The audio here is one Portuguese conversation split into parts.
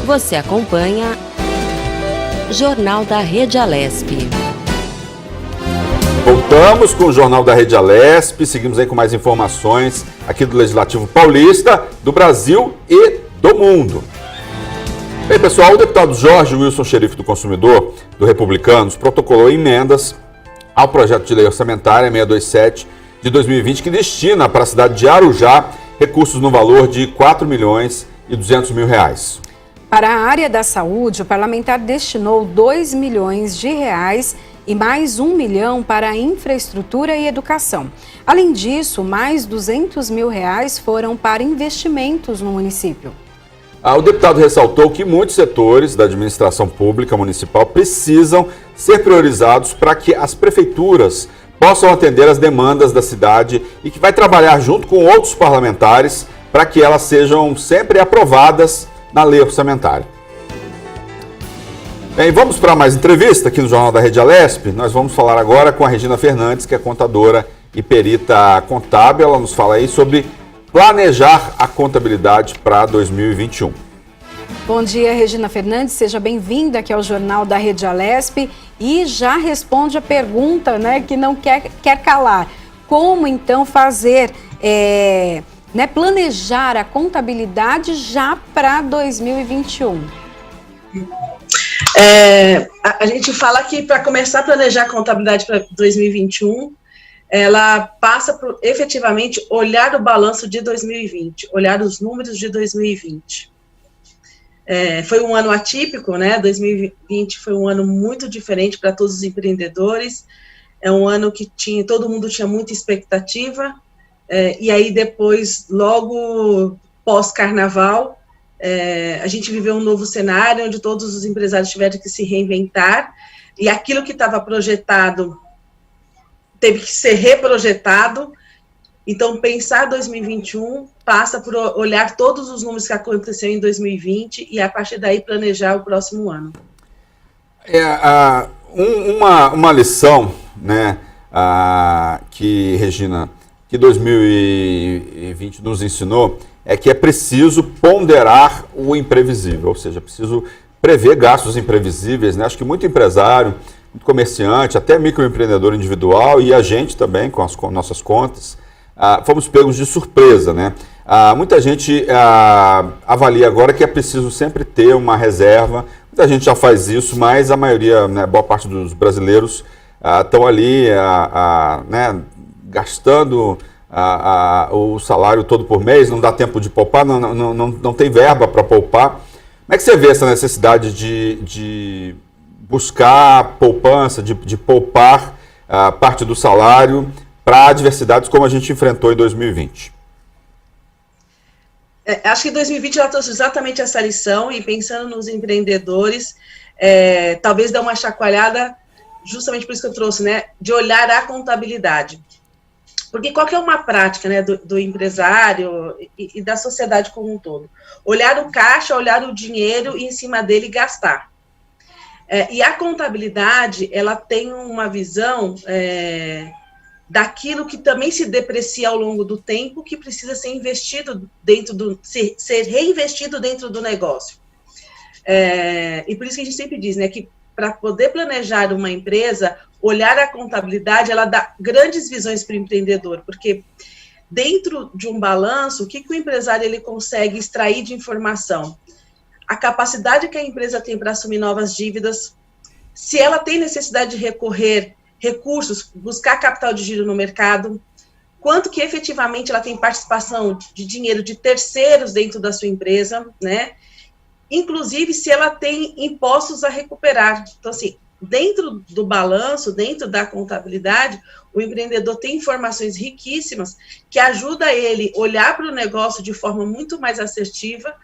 Você acompanha Jornal da Rede Alesp. Voltamos com o Jornal da Rede Alesp, seguimos aí com mais informações aqui do Legislativo Paulista, do Brasil e do mundo. Bem, pessoal, o deputado Jorge Wilson Xerife do Consumidor, do Republicanos, protocolou emendas ao projeto de lei orçamentária 627 de 2020, que destina para a cidade de Arujá recursos no valor de R$ 4.200.000. Para a área da saúde, o parlamentar destinou R$ 2 milhões e mais R$ 1 milhão para a infraestrutura e educação. Além disso, mais R$ 200 mil foram para investimentos no município. O deputado ressaltou que muitos setores da administração pública municipal precisam ser priorizados para que as prefeituras possam atender as demandas da cidade e que vai trabalhar junto com outros parlamentares para que elas sejam sempre aprovadas na lei orçamentária. Bem, vamos para mais entrevista aqui no Jornal da Rede Alesp. Nós vamos falar agora com a Regina Fernandes, que é contadora e perita contábil. Ela nos fala aí sobre planejar a contabilidade para 2021. Bom dia, Regina Fernandes. Seja bem-vinda aqui ao Jornal da Rede Alesp e já responde a pergunta, né, que não quer calar. Como, então, fazer... planejar a contabilidade já para 2021? A gente fala que para começar a planejar a contabilidade para 2021, ela passa por efetivamente olhar o balanço de 2020, olhar os números de 2020. Foi um ano atípico, né? 2020 foi um ano muito diferente para todos os empreendedores, é um ano que todo mundo tinha muita expectativa. E aí depois, logo pós-carnaval, a gente viveu um novo cenário, onde todos os empresários tiveram que se reinventar, e aquilo que estava projetado teve que ser reprojetado. Então, pensar 2021 passa por olhar todos os números que aconteceram em 2020 e, a partir daí, planejar o próximo ano. Uma lição, né, Regina, que 2020 nos ensinou é que é preciso ponderar o imprevisível, ou seja, é preciso prever gastos imprevisíveis, né? Acho que muito empresário, muito comerciante, até microempreendedor individual e a gente também, com as nossas contas, fomos pegos de surpresa, né? Muita gente avalia agora que é preciso sempre ter uma reserva, muita gente já faz isso, mas a maioria, né, boa parte dos brasileiros estão ali, né, gastando o salário todo por mês, não dá tempo de poupar, não tem verba para poupar. Como é que você vê essa necessidade de buscar poupança, de poupar parte do salário para adversidades como a gente enfrentou em 2020? Acho que 2020 ela trouxe exatamente essa lição, e pensando nos empreendedores, talvez dar uma chacoalhada, justamente por isso que eu trouxe, né, de olhar a contabilidade. Porque qual que é uma prática, né, do empresário e da sociedade como um todo? Olhar o caixa, olhar o dinheiro e em cima dele gastar. E a contabilidade, ela tem uma visão daquilo que também se deprecia ao longo do tempo, que precisa ser investido ser reinvestido dentro do negócio. E por isso que a gente sempre diz, né, que para poder planejar uma empresa, olhar a contabilidade, ela dá grandes visões para o empreendedor, porque dentro de um balanço, o que o empresário ele consegue extrair de informação? A capacidade que a empresa tem para assumir novas dívidas, se ela tem necessidade de recorrer recursos, buscar capital de giro no mercado, quanto que efetivamente ela tem participação de dinheiro de terceiros dentro da sua empresa, né? Inclusive se ela tem impostos a recuperar. Então, assim, dentro do balanço, dentro da contabilidade, o empreendedor tem informações riquíssimas que ajudam ele a olhar para o negócio de forma muito mais assertiva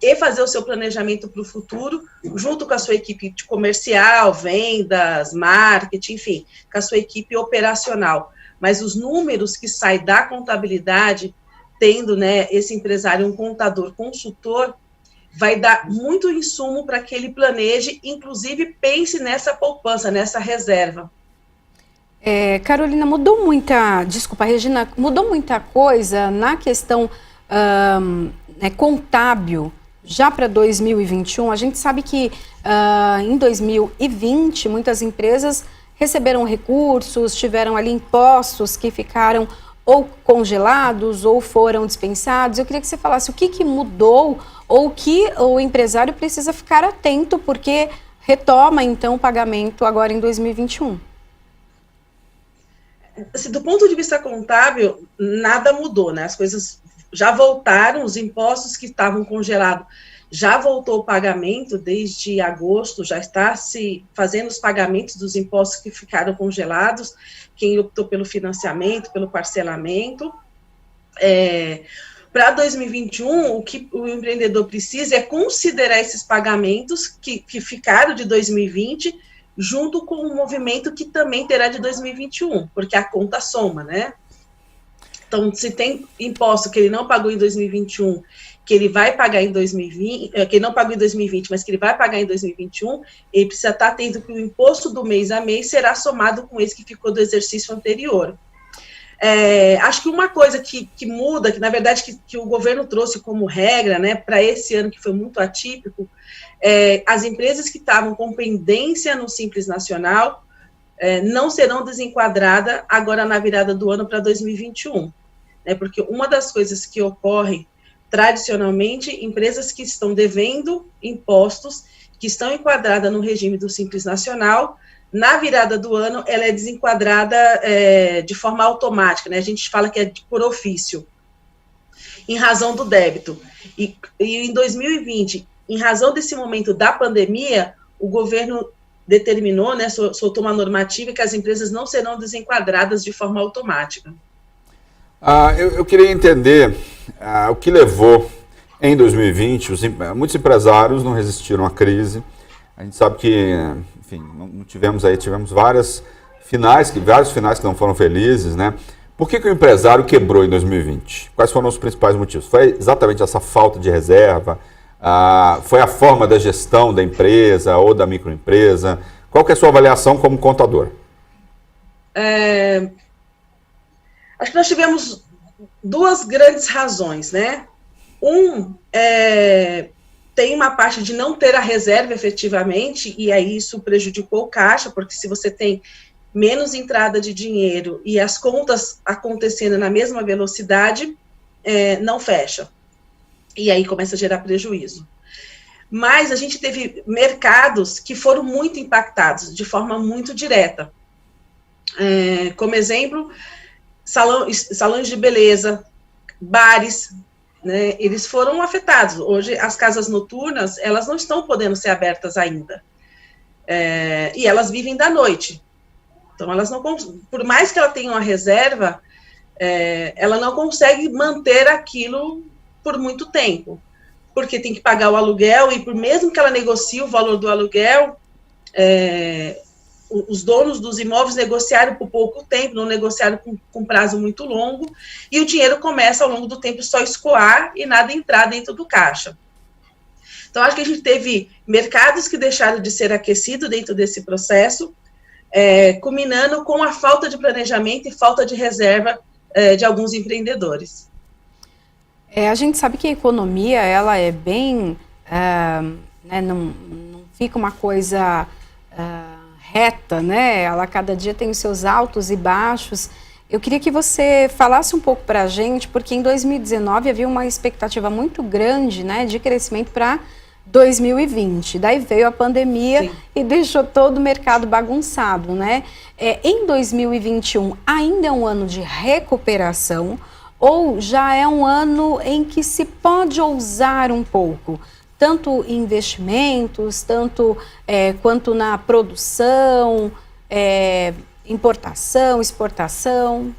e fazer o seu planejamento para o futuro, junto com a sua equipe de comercial, vendas, marketing, enfim, com a sua equipe operacional. Mas os números que saem da contabilidade, tendo, né, esse empresário, um contador, consultor, vai dar muito insumo para que ele planeje, inclusive pense nessa poupança, nessa reserva. Carolina, Regina, mudou muita coisa na questão contábil já para 2021, a gente sabe que em 2020 muitas empresas receberam recursos, tiveram ali impostos que ficaram ou congelados ou foram dispensados. Eu queria que você falasse o que mudou ou o que o empresário precisa ficar atento, porque retoma então o pagamento agora em 2021. Assim, do ponto de vista contábil, nada mudou, né? As coisas já voltaram, os impostos que estavam congelados já voltou o pagamento desde agosto, já está se fazendo os pagamentos dos impostos que ficaram congelados, quem optou pelo financiamento, pelo parcelamento. Para 2021, o que o empreendedor precisa é considerar esses pagamentos que ficaram de 2020, junto com o movimento que também terá de 2021, porque a conta soma, né? Então, se tem imposto que ele não pagou em 2021, que ele vai pagar em 2020, que ele não pagou em 2020, mas que ele vai pagar em 2021, ele precisa estar atento que o imposto do mês a mês será somado com esse que ficou do exercício anterior. Acho que uma coisa que muda, que na verdade que o governo trouxe como regra, né, para esse ano que foi muito atípico, as empresas que estavam com pendência no Simples Nacional não serão desenquadradas agora na virada do ano para 2021, né, porque uma das coisas que ocorre tradicionalmente, empresas que estão devendo impostos, que estão enquadradas no regime do Simples Nacional, na virada do ano, ela é desenquadrada de forma automática, né? A gente fala que é por ofício, em razão do débito. E em 2020, em razão desse momento da pandemia, o governo determinou, né, soltou uma normativa que as empresas não serão desenquadradas de forma automática. Eu queria entender o que levou, em 2020, muitos empresários não resistiram à crise. A gente sabe que, enfim, não tivemos vários finais que não foram felizes, né? Por que o empresário quebrou em 2020? Quais foram os principais motivos? Foi exatamente essa falta de reserva? Foi a forma da gestão da empresa ou da microempresa? Qual que é a sua avaliação como contador? Acho que nós tivemos duas grandes razões, né? Tem uma parte de não ter a reserva efetivamente, e aí isso prejudicou o caixa, porque se você tem menos entrada de dinheiro e as contas acontecendo na mesma velocidade, não fecha. E aí começa a gerar prejuízo. Mas a gente teve mercados que foram muito impactados, de forma muito direta. Como exemplo, salões de beleza, bares, né, eles foram afetados. Hoje, as casas noturnas, elas não estão podendo ser abertas ainda. E elas vivem da noite. Então, elas não, por mais que ela tenha uma reserva, ela não consegue manter aquilo por muito tempo, porque tem que pagar o aluguel, e por mesmo que ela negocie o valor do aluguel, os donos dos imóveis negociaram por pouco tempo, não negociaram com prazo muito longo, e o dinheiro começa ao longo do tempo só escoar e nada entrar dentro do caixa. Então, acho que a gente teve mercados que deixaram de ser aquecidos dentro desse processo, culminando com a falta de planejamento e falta de reserva de alguns empreendedores. A gente sabe que a economia, ela é bem, né, não fica uma coisa reta, né? Ela cada dia tem os seus altos e baixos. Eu queria que você falasse um pouco para a gente, porque em 2019 havia uma expectativa muito grande, né, de crescimento para 2020. Daí veio a pandemia. Sim. E deixou todo o mercado bagunçado, né? Em 2021 ainda é um ano de recuperação, ou já é um ano em que se pode ousar um pouco? Tanto em investimentos, quanto na produção, importação, exportação.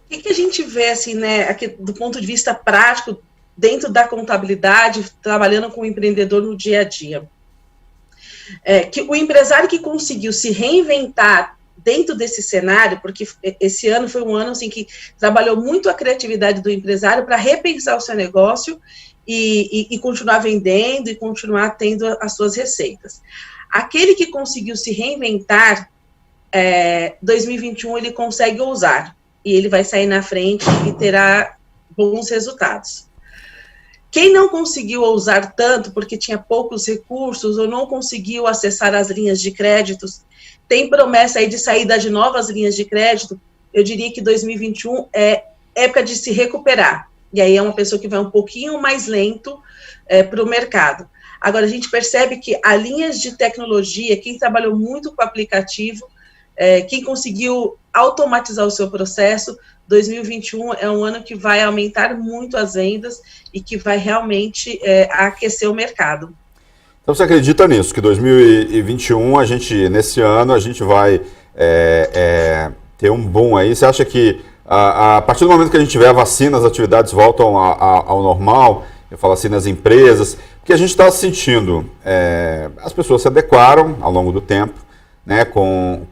O que a gente vê, assim, né, aqui, do ponto de vista prático, dentro da contabilidade, trabalhando com o empreendedor no dia a dia? Que o empresário que conseguiu se reinventar dentro desse cenário, porque esse ano foi um ano assim, que trabalhou muito a criatividade do empresário para repensar o seu negócio e continuar vendendo e continuar tendo as suas receitas. Aquele que conseguiu se reinventar, 2021 ele consegue ousar, e ele vai sair na frente e terá bons resultados. Quem não conseguiu ousar tanto porque tinha poucos recursos ou não conseguiu acessar as linhas de créditos, tem promessa aí de saída de novas linhas de crédito. Eu diria que 2021 é época de se recuperar. E aí é uma pessoa que vai um pouquinho mais lento para o mercado. Agora, a gente percebe que as linhas de tecnologia, quem trabalhou muito com aplicativo, quem conseguiu automatizar o seu processo, 2021 é um ano que vai aumentar muito as vendas e que vai realmente aquecer o mercado. Então você acredita nisso, que 2021, nesse ano, a gente vai ter um boom aí? Você acha que a partir do momento que a gente tiver a vacina, as atividades voltam ao normal? Eu falo assim nas empresas, porque a gente está sentindo, as pessoas se adequaram ao longo do tempo, né, com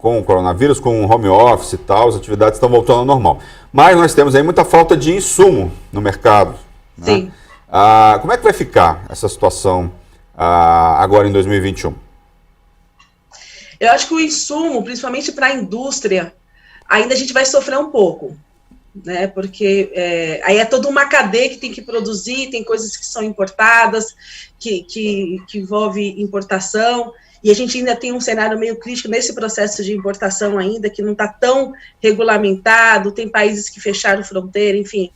o coronavírus, com o home office e tal, as atividades estão voltando ao normal. Mas nós temos aí muita falta de insumo no mercado. Sim. Né? Como é que vai ficar essa situação agora em 2021? Eu acho que o insumo, principalmente para a indústria, ainda a gente vai sofrer um pouco, né? Porque aí é toda uma cadeia que tem que produzir, tem coisas que são importadas, que envolve importação, e a gente ainda tem um cenário meio crítico nesse processo de importação ainda, que não está tão regulamentado, tem países que fecharam fronteira, enfim,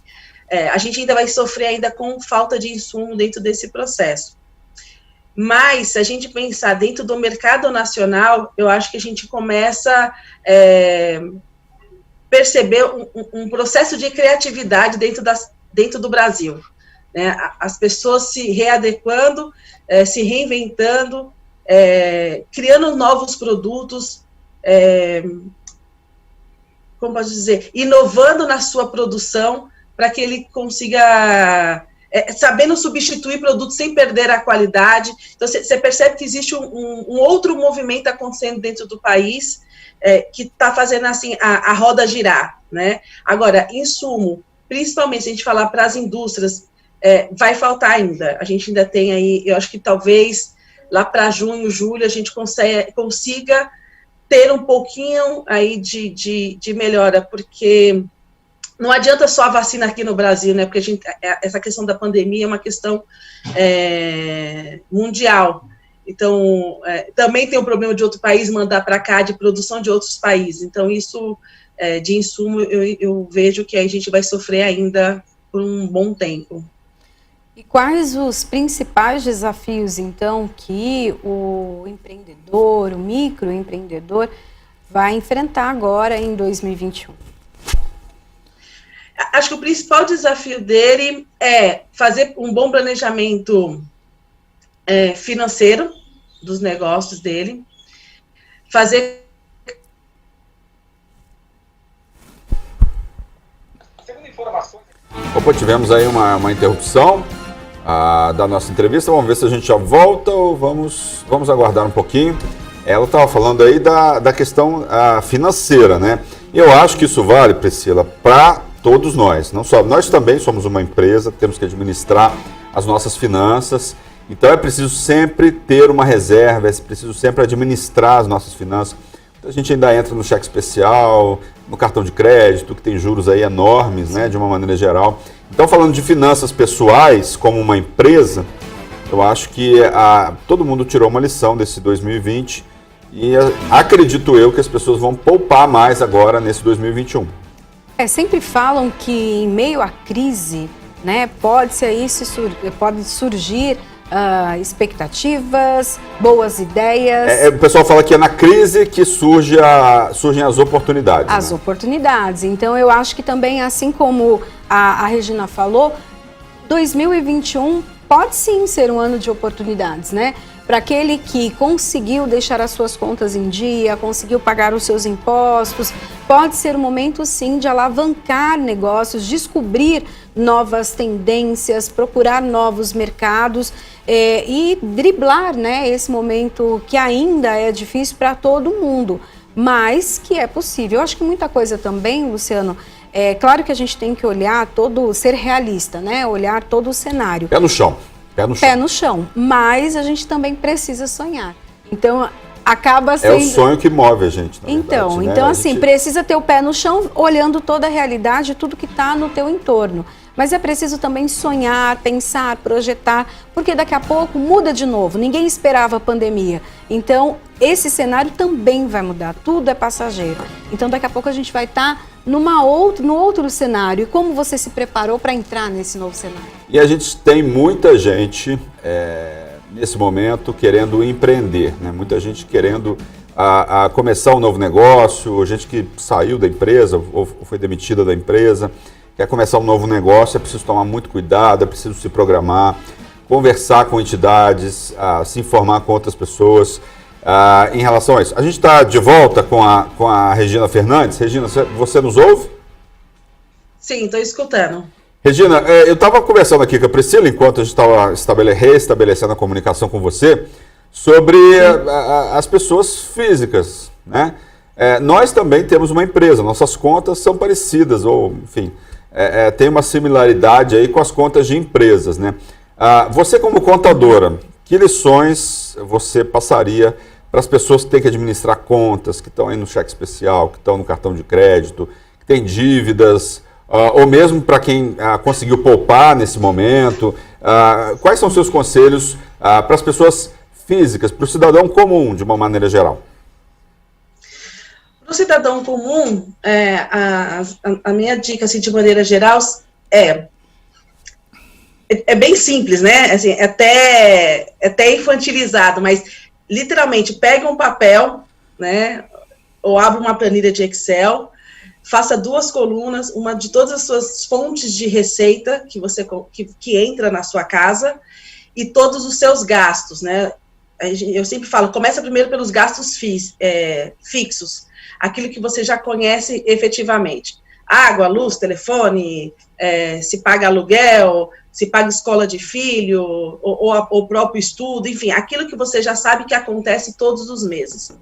a gente ainda vai sofrer ainda com falta de insumo dentro desse processo. Mas, se a gente pensar dentro do mercado nacional, eu acho que a gente começa a perceber um processo de criatividade dentro do Brasil, né? As pessoas se readequando, se reinventando, criando novos produtos, como posso dizer, inovando na sua produção para que ele consiga, sabendo substituir produtos sem perder a qualidade. Então, você percebe que existe um outro movimento acontecendo dentro do país, que está fazendo assim a roda girar, né? Agora, insumo, principalmente se a gente falar para as indústrias, vai faltar ainda. A gente ainda tem aí, eu acho que talvez lá para junho, julho, a gente consiga ter um pouquinho aí de melhora, porque não adianta só a vacina aqui no Brasil, né? Porque essa questão da pandemia é uma questão mundial. Então, também tem um problema de outro país mandar para cá, de produção de outros países. Então, isso de insumo, eu vejo que a gente vai sofrer ainda por um bom tempo. E quais os principais desafios, então, que o empreendedor, o microempreendedor, vai enfrentar agora em 2021? Acho que o principal desafio dele é fazer um bom planejamento financeiro dos negócios dele, fazer... Opa, tivemos aí uma interrupção da nossa entrevista. Vamos ver se a gente já volta ou vamos aguardar um pouquinho. Ela estava falando aí da questão financeira, né? Eu acho que isso vale, Priscila, para todos nós. Não só nós também somos uma empresa, temos que administrar as nossas finanças. Então é preciso sempre ter uma reserva, é preciso sempre administrar as nossas finanças. A gente ainda entra no cheque especial, no cartão de crédito, que tem juros aí enormes, né, de uma maneira geral. Então, falando de finanças pessoais, como uma empresa, eu acho que todo mundo tirou uma lição desse 2020 e acredito eu que as pessoas vão poupar mais agora nesse 2021. Sempre falam que em meio à crise, né, pode surgir expectativas, boas ideias. O pessoal fala que é na crise que surgem as oportunidades. As oportunidades. Então, eu acho que também, assim como a Regina falou, 2021 pode sim ser um ano de oportunidades, né? Para aquele que conseguiu deixar as suas contas em dia, conseguiu pagar os seus impostos, pode ser um momento sim de alavancar negócios, descobrir novas tendências, procurar novos mercados e driblar, né, esse momento que ainda é difícil para todo mundo, mas que é possível. Eu acho que muita coisa também, Luciano, claro que a gente tem que olhar ser realista, né, olhar todo o cenário. Pé no chão. Pé no chão, mas a gente também precisa sonhar. Então, acaba sendo... É o sonho que move a gente, na então, verdade, né? Então, assim, precisa ter o pé no chão, olhando toda a realidade, tudo que está no teu entorno. mas é preciso também sonhar, pensar, projetar, porque daqui a pouco muda de novo. Ninguém esperava a pandemia. Então, esse cenário também vai mudar. Tudo é passageiro. Então, daqui a pouco a gente vai estar no outro cenário. E como você se preparou para entrar nesse novo cenário? E a gente tem muita gente nesse momento querendo empreender, né? Muita gente querendo a começar um novo negócio, gente que saiu da empresa ou foi demitida da empresa, quer começar um novo negócio, é preciso tomar muito cuidado, é preciso se programar, conversar com entidades, se informar com outras pessoas em relação a isso. A gente está de volta com a Regina Fernandes. Regina, você nos ouve? Sim, estou escutando. Regina, eu estava conversando aqui com a Priscila, enquanto a gente estava restabelecendo a comunicação com você, sobre as pessoas físicas, né? Nós também temos uma empresa, nossas contas são parecidas, ou enfim, tem uma similaridade aí com as contas de empresas, né? Você como contadora, que lições você passaria para as pessoas que têm que administrar contas, que estão aí no cheque especial, que estão no cartão de crédito, que têm dívidas, ou mesmo para quem conseguiu poupar nesse momento? Quais são os seus conselhos para as pessoas físicas, para o cidadão comum, de uma maneira geral? Para o cidadão comum, a minha dica, assim, de maneira geral, é bem simples, né? Assim, até infantilizado, mas literalmente pega um papel, né? Ou abre uma planilha de Excel, faça 2 colunas, uma de todas as suas fontes de receita que entra na sua casa e todos os seus gastos, né? Eu sempre falo, começa primeiro pelos gastos fixos, aquilo que você já conhece efetivamente. Água, luz, telefone, se paga aluguel, se paga escola de filho, ou o próprio estudo, enfim, aquilo que você já sabe que acontece todos os meses.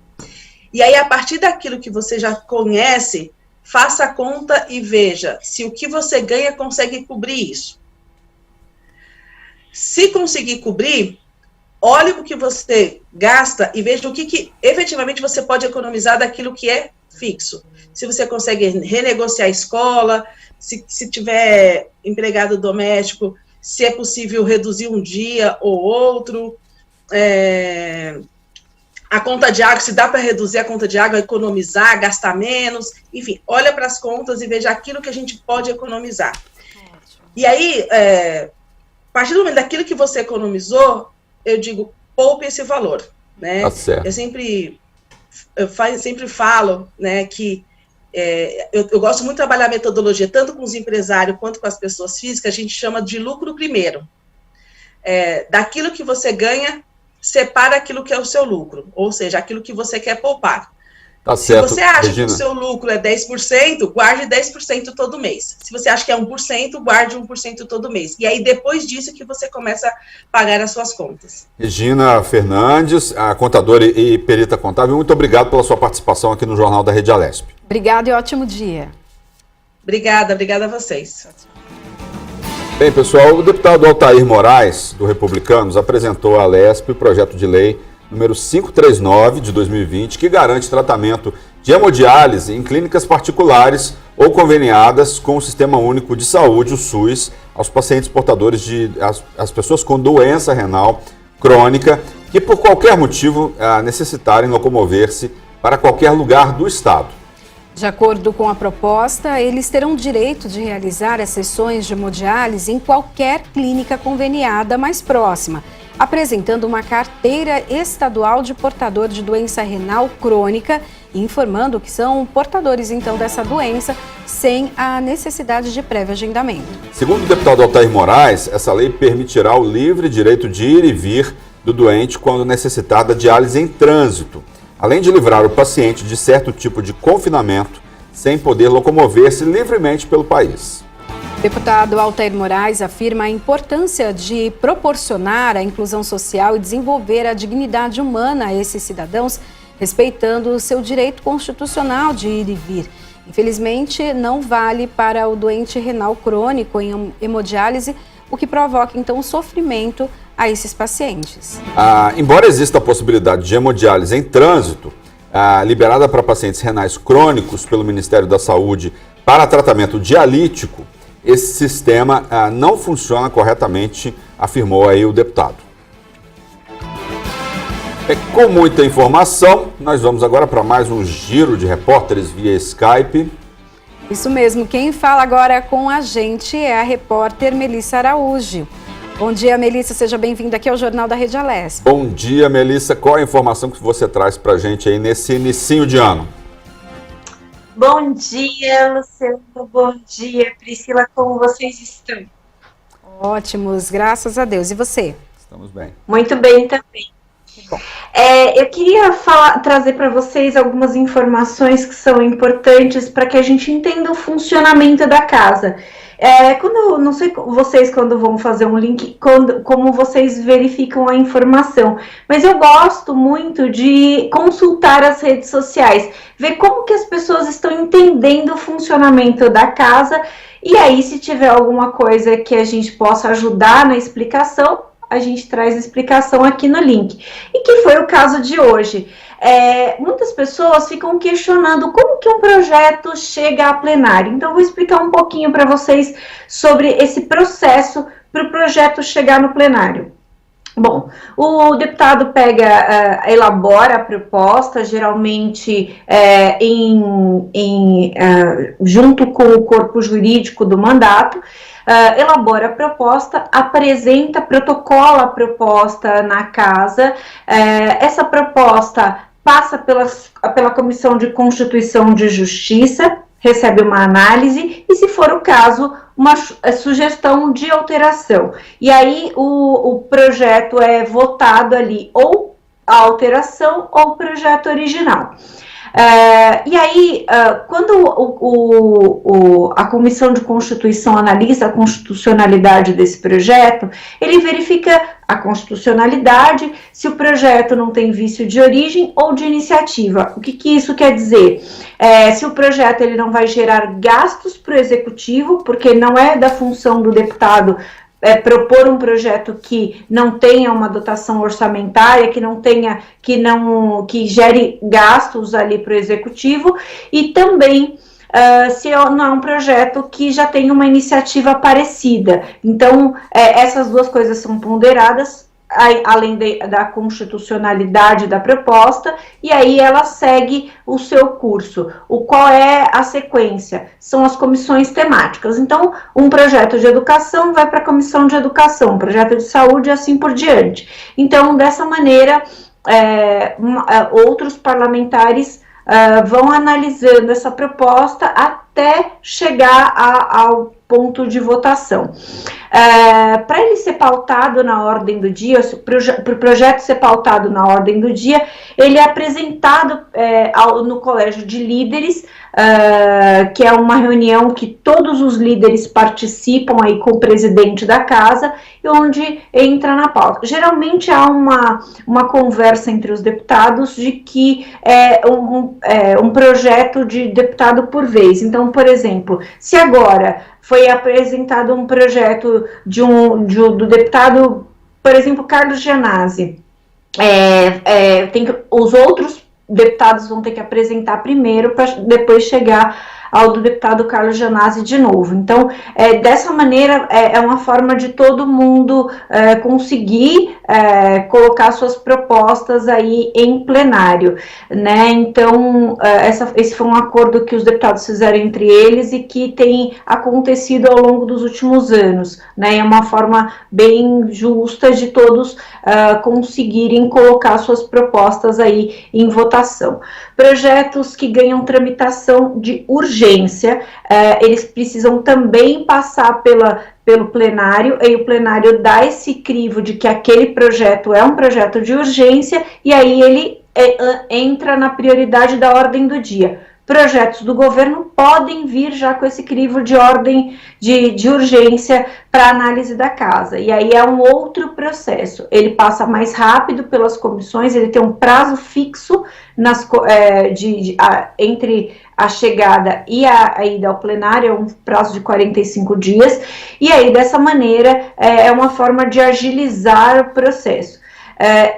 E aí, a partir daquilo que você já conhece, faça a conta e veja se o que você ganha consegue cobrir isso. Se conseguir cobrir, olhe o que você gasta e veja o que efetivamente você pode economizar daquilo que é fixo. Se você consegue renegociar a escola, se tiver empregado doméstico, se é possível reduzir um dia ou outro, a conta de água, se dá para reduzir a conta de água, economizar, gastar menos, enfim, olha para as contas e veja aquilo que a gente pode economizar. E aí, a partir do momento daquilo que você economizou, eu digo, poupe esse valor, né? Tá certo. Eu sempre falo, né, que eu gosto muito de trabalhar a metodologia, tanto com os empresários quanto com as pessoas físicas, a gente chama de lucro primeiro. Daquilo que você ganha, separa aquilo que é o seu lucro, ou seja, aquilo que você quer poupar. Tá certo, se você acha Regina, que o seu lucro é 10%, guarde 10% todo mês. Se você acha que é 1%, guarde 1% todo mês. E aí, depois disso, que você começa a pagar as suas contas. Regina Fernandes, a contadora e perita contábil, muito obrigado pela sua participação aqui no Jornal da Rede Alesp. Obrigada e ótimo dia. Obrigada a vocês. Bem, pessoal, o deputado Altair Moraes, do Republicanos, apresentou à Alesp o projeto de lei número 539 de 2020, que garante tratamento de hemodiálise em clínicas particulares ou conveniadas com o Sistema Único de Saúde, o SUS, aos pacientes portadores as pessoas com doença renal crônica que por qualquer motivo necessitarem locomover-se para qualquer lugar do estado. De acordo com a proposta, eles terão direito de realizar as sessões de hemodiálise em qualquer clínica conveniada mais próxima, apresentando uma carteira estadual de portador de doença renal crônica e informando que são portadores, então, dessa doença sem a necessidade de prévio agendamento. Segundo o deputado Altair Moraes, essa lei permitirá o livre direito de ir e vir do doente quando necessitar da diálise em trânsito, além de livrar o paciente de certo tipo de confinamento sem poder locomover-se livremente pelo país. O deputado Altair Moraes afirma a importância de proporcionar a inclusão social e desenvolver a dignidade humana a esses cidadãos, respeitando o seu direito constitucional de ir e vir. Infelizmente, não vale para o doente renal crônico em hemodiálise, o que provoca, então, sofrimento a esses pacientes. Embora exista a possibilidade de hemodiálise em trânsito, liberada para pacientes renais crônicos pelo Ministério da Saúde para tratamento dialítico, esse sistema não funciona corretamente, afirmou aí o deputado. Com muita informação, nós vamos agora para mais um giro de repórteres via Skype. Isso mesmo, quem fala agora com a gente é a repórter Melissa Araújo. Bom dia, Melissa, seja bem-vinda aqui ao Jornal da Rede Alesp. Bom dia, Melissa, qual a informação que você traz para a gente aí nesse inicinho de ano? Bom dia, Luciano, bom dia, Priscila, como vocês estão? Ótimos, graças a Deus, e você? Estamos bem. Muito bem também. Eu queria trazer para vocês algumas informações que são importantes para que a gente entenda o funcionamento da casa. Não sei vocês quando vão fazer um link, como vocês verificam a informação, mas eu gosto muito de consultar as redes sociais, ver como que as pessoas estão entendendo o funcionamento da casa, e aí se tiver alguma coisa que a gente possa ajudar na explicação, a gente traz a explicação aqui no link. E que foi o caso de hoje. Muitas pessoas ficam questionando como que um projeto chega a plenário. Então, eu vou explicar um pouquinho para vocês sobre esse processo para o projeto chegar no plenário. Bom, o deputado elabora a proposta, geralmente junto com o corpo jurídico do mandato, elabora a proposta, protocola a proposta na casa. Essa proposta passa pela Comissão de Constituição e Justiça, recebe uma análise e, se for o caso, uma sugestão de alteração. E aí o projeto é votado ali, ou a alteração ou o projeto original. E aí, quando a Comissão de Constituição analisa a constitucionalidade desse projeto, ele verifica a constitucionalidade, se o projeto não tem vício de origem ou de iniciativa. O que isso quer dizer? Se o projeto ele não vai gerar gastos para o executivo, porque não é da função do deputado propor um projeto que não tenha uma dotação orçamentária, que gere gastos ali para o executivo, e também se não é um projeto que já tem uma iniciativa parecida. Então, essas duas coisas são ponderadas, além da constitucionalidade da proposta, e aí ela segue o seu curso. Qual é a sequência? São as comissões temáticas. Então, um projeto de educação vai para a comissão de educação, um projeto de saúde e assim por diante. Então, dessa maneira, outros parlamentares vão analisando essa proposta até chegar ao ponto de votação. Para ele ser pautado na ordem do dia, para o projeto ser pautado na ordem do dia, ele é apresentado no Colégio de Líderes, que é uma reunião que todos os líderes participam aí com o presidente da casa, e onde entra na pauta. Geralmente há uma conversa entre os deputados de que um projeto de deputado por vez. Então, por exemplo, se agora foi apresentado um projeto do deputado, por exemplo, Carlos Gianazzi, os outros deputados vão ter que apresentar primeiro para depois chegar ao do deputado Carlos Gianazzi de novo. Então, dessa maneira, é uma forma de todo mundo conseguir colocar suas propostas aí em plenário, né? Então, esse foi um acordo que os deputados fizeram entre eles e que tem acontecido ao longo dos últimos anos, né? É uma forma bem justa de todos conseguirem colocar suas propostas aí em votação. Projetos que ganham tramitação de urgência, eles precisam também passar pelo plenário, e o plenário dá esse crivo de que aquele projeto é um projeto de urgência, e aí ele entra na prioridade da ordem do dia. Projetos do governo podem vir já com esse crivo de ordem de urgência para análise da casa, e aí é um outro processo. Ele passa mais rápido pelas comissões, ele tem um prazo fixo entre a chegada e a ida ao plenário, é um prazo de 45 dias, e aí dessa maneira é uma forma de agilizar o processo.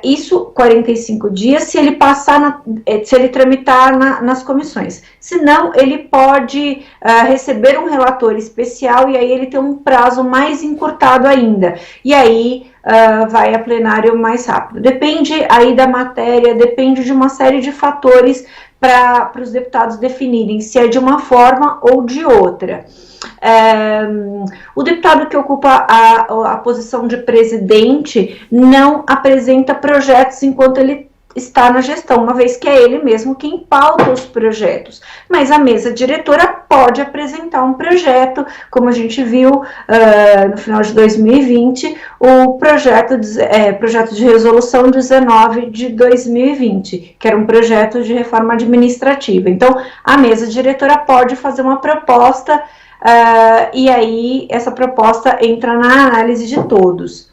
Isso 45 dias se ele passar, se ele tramitar nas comissões. Se não, ele pode receber um relator especial e aí ele tem um prazo mais encurtado ainda. E aí vai a plenário mais rápido. Depende aí da matéria, depende de uma série de fatores para os deputados definirem se é de uma forma ou de outra. O deputado que ocupa a posição de presidente não apresenta projetos enquanto ele está na gestão, uma vez que é ele mesmo quem pauta os projetos. Mas a mesa diretora pode apresentar um projeto, como a gente viu no final de 2020, o projeto de resolução 19 de 2020, que era um projeto de reforma administrativa. Então, a mesa diretora pode fazer uma proposta e aí essa proposta entra na análise de todos.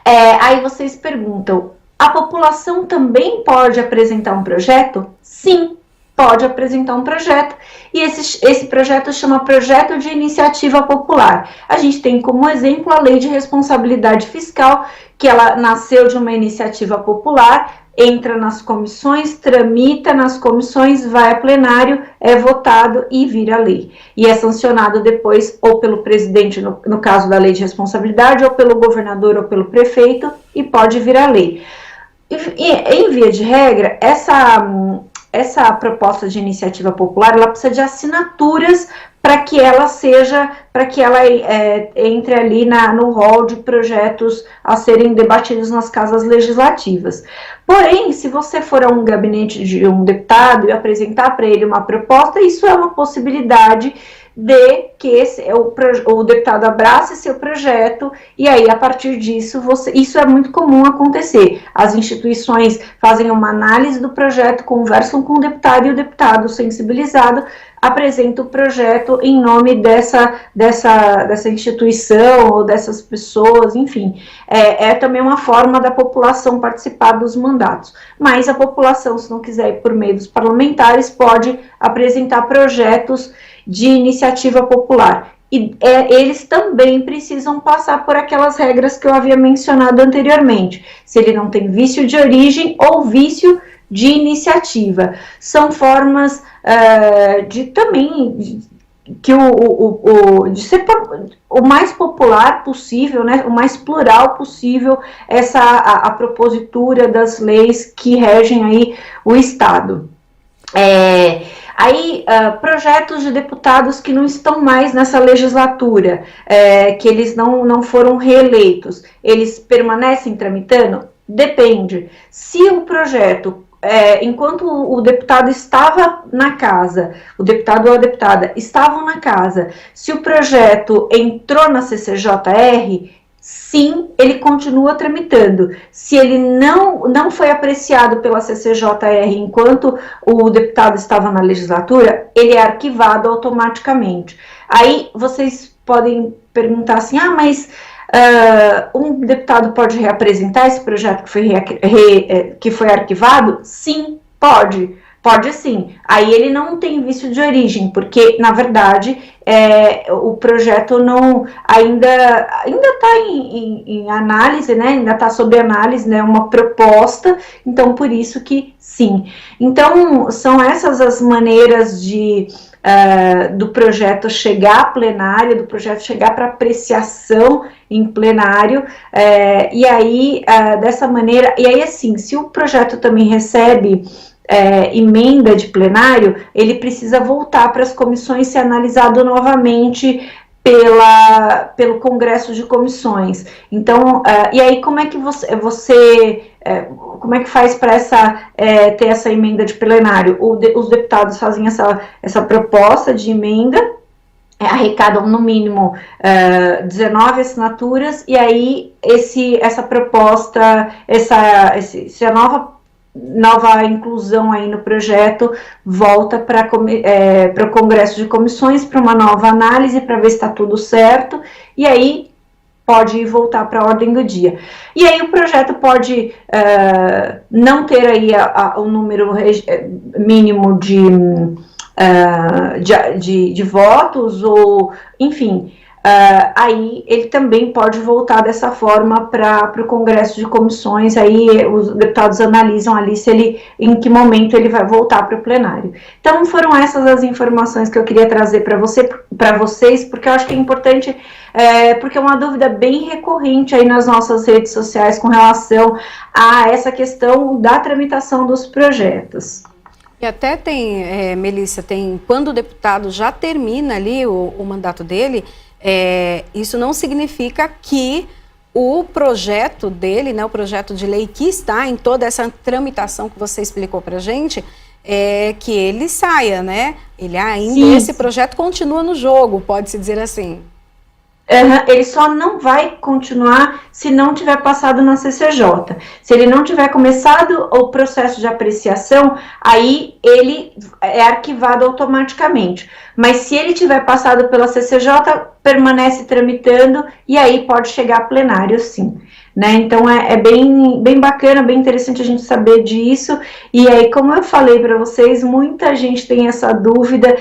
Aí vocês perguntam, a população também pode apresentar um projeto? Sim, pode apresentar um projeto, e esse projeto chama Projeto de Iniciativa Popular. A gente tem como exemplo a Lei de Responsabilidade Fiscal, que ela nasceu de uma iniciativa popular, entra nas comissões, tramita nas comissões, vai a plenário, é votado e vira lei. E é sancionado depois ou pelo presidente, no caso da Lei de Responsabilidade, ou pelo governador ou pelo prefeito, e pode virar lei. Em via de regra, essa proposta de iniciativa popular, ela precisa de assinaturas para que ela entre ali no rol de projetos a serem debatidos nas casas legislativas. Porém, se você for a um gabinete de um deputado e apresentar para ele uma proposta, isso é uma possibilidade de que o deputado abrace seu projeto, e aí a partir disso, isso é muito comum acontecer. As instituições fazem uma análise do projeto, conversam com o deputado, e o deputado sensibilizado apresenta o projeto em nome dessa instituição ou dessas pessoas, enfim. É também uma forma da população participar dos mandatos. Mas a população, se não quiser ir por meio dos parlamentares, pode apresentar projetos de iniciativa popular. E eles também precisam passar por aquelas regras que eu havia mencionado anteriormente. Se ele não tem vício de origem ou vício de iniciativa. São formas de ser o mais popular possível, né, o mais plural possível, a propositura das leis que regem aí o Estado. Projetos de deputados que não estão mais nessa legislatura, que eles não foram reeleitos, eles permanecem tramitando? Depende. Se o projeto, enquanto o deputado estava na casa, o deputado ou a deputada estavam na casa, se o projeto entrou na CCJR, sim, ele continua tramitando. Se ele não foi apreciado pela CCJR enquanto o deputado estava na legislatura, ele é arquivado automaticamente. Aí vocês podem perguntar assim, mas um deputado pode reapresentar esse projeto que foi arquivado? Sim, pode. Pode sim. Aí ele não tem vício de origem, porque, na verdade, o projeto ainda está em análise, né? Ainda está sob análise, né? Uma proposta, então por isso que sim. Então, são essas as maneiras do projeto chegar a plenário, do projeto chegar para apreciação em plenário, e aí, dessa maneira, e aí assim, se o projeto também recebe emenda de plenário, ele precisa voltar para as comissões ser analisado novamente pelo Congresso de Comissões. Então, e aí como é que como é que faz para ter essa emenda de plenário? Os deputados fazem essa proposta de emenda, arrecadam no mínimo 19 assinaturas, e aí essa proposta, essa nova inclusão aí no projeto volta para o Congresso de Comissões para uma nova análise, para ver se está tudo certo, e aí pode voltar para a ordem do dia. E aí o projeto pode não ter aí o número mínimo de votos, ou enfim, aí ele também pode voltar dessa forma para o Congresso de Comissões, aí os deputados analisam ali em que momento ele vai voltar para o plenário. Então foram essas as informações que eu queria trazer para vocês, porque eu acho que é importante, porque é uma dúvida bem recorrente aí nas nossas redes sociais com relação a essa questão da tramitação dos projetos. E até tem, Melissa, quando o deputado já termina ali o mandato dele, isso não significa que o projeto dele, né, o projeto de lei que está em toda essa tramitação que você explicou para a gente, que ele saia, né? Ele ainda, sim, esse projeto continua no jogo, pode-se dizer assim. Ele só não vai continuar se não tiver passado na CCJ. Se ele não tiver começado o processo de apreciação, aí ele é arquivado automaticamente. Mas se ele tiver passado pela CCJ, permanece tramitando e aí pode chegar a plenário, sim. Né? Então é bem bacana, bem interessante a gente saber disso. E aí, como eu falei para vocês, muita gente tem essa dúvida,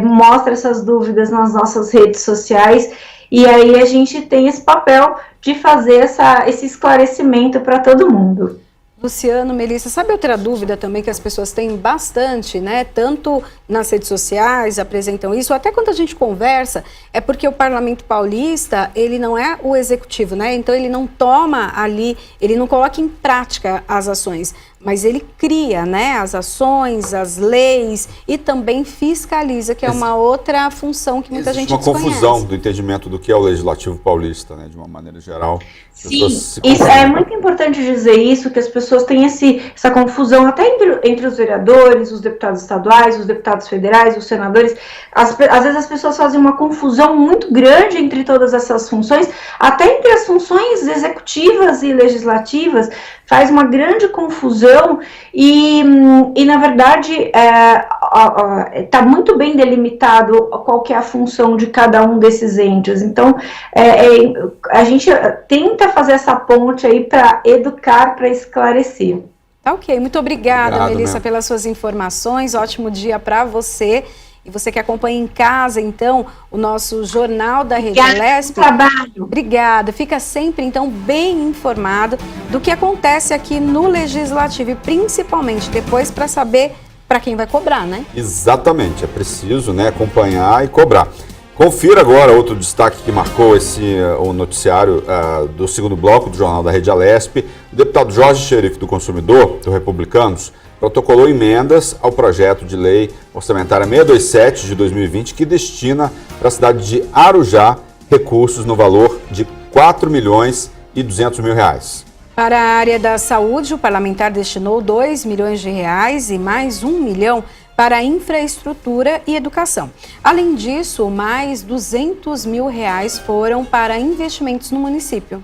mostra essas dúvidas nas nossas redes sociais. E aí a gente tem esse papel de fazer esse esclarecimento para todo mundo. Luciano, Melissa, sabe outra dúvida também que as pessoas têm bastante, né? Tanto nas redes sociais apresentam isso, até quando a gente conversa, é porque o Parlamento Paulista, ele não é o executivo, né? Então ele não toma ali, ele não coloca em prática as ações, mas ele cria, né, as ações, as leis e também fiscaliza, que é uma outra função que muita gente desconhece. Uma confusão do entendimento do que é o Legislativo Paulista, né, de uma maneira geral. Sim, isso é muito importante dizer isso, que as pessoas têm essa confusão até entre os vereadores, os deputados estaduais, os deputados federais, os senadores. Às vezes as pessoas fazem uma confusão muito grande entre todas essas funções, até entre as funções executivas e legislativas, faz uma grande confusão e na verdade, está muito bem delimitado qual que é a função de cada um desses entes. Então, a gente tenta fazer essa ponte aí para educar, para esclarecer. Tá ok, muito obrigada, Melissa, pelas suas informações, ótimo dia para você. E você que acompanha em casa, então, o nosso Jornal da RegiaLesp. Obrigada. Fica sempre, então, bem informado do que acontece aqui no Legislativo e principalmente depois para saber para quem vai cobrar, né? Exatamente, é preciso, né, acompanhar e cobrar. Confira agora outro destaque que marcou o noticiário do segundo bloco do Jornal da RegiaLesp. O deputado Jorge Xerife do Consumidor, do Republicanos, protocolou emendas ao projeto de lei orçamentária 627 de 2020, que destina para a cidade de Arujá recursos no valor de R$4.200.000. Para a área da saúde, o parlamentar destinou R$2 milhões e mais R$1 milhão para a infraestrutura e educação. Além disso, mais R$200 mil foram para investimentos no município.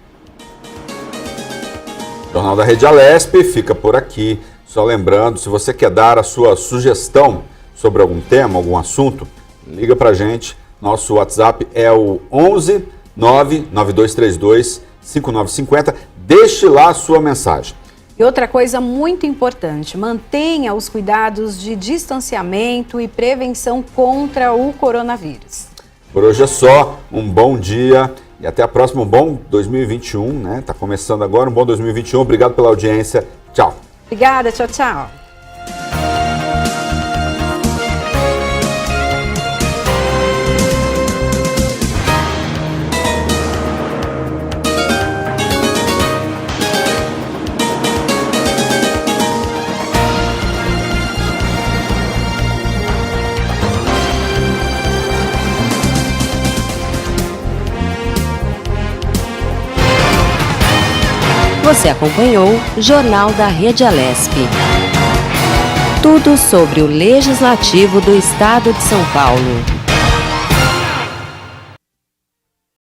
O Jornal da RegiaLesp fica por aqui. Só lembrando, se você quer dar a sua sugestão sobre algum tema, algum assunto, liga para a gente. Nosso WhatsApp é o 11 99232 5950. Deixe lá a sua mensagem. E outra coisa muito importante, mantenha os cuidados de distanciamento e prevenção contra o coronavírus. Por hoje é só, um bom dia e até a próxima, um bom 2021, né? Tá começando agora, um bom 2021. Obrigado pela audiência. Tchau. Obrigada, tchau, tchau. Você acompanhou Jornal da RegiaLesp. Tudo sobre o Legislativo do Estado de São Paulo.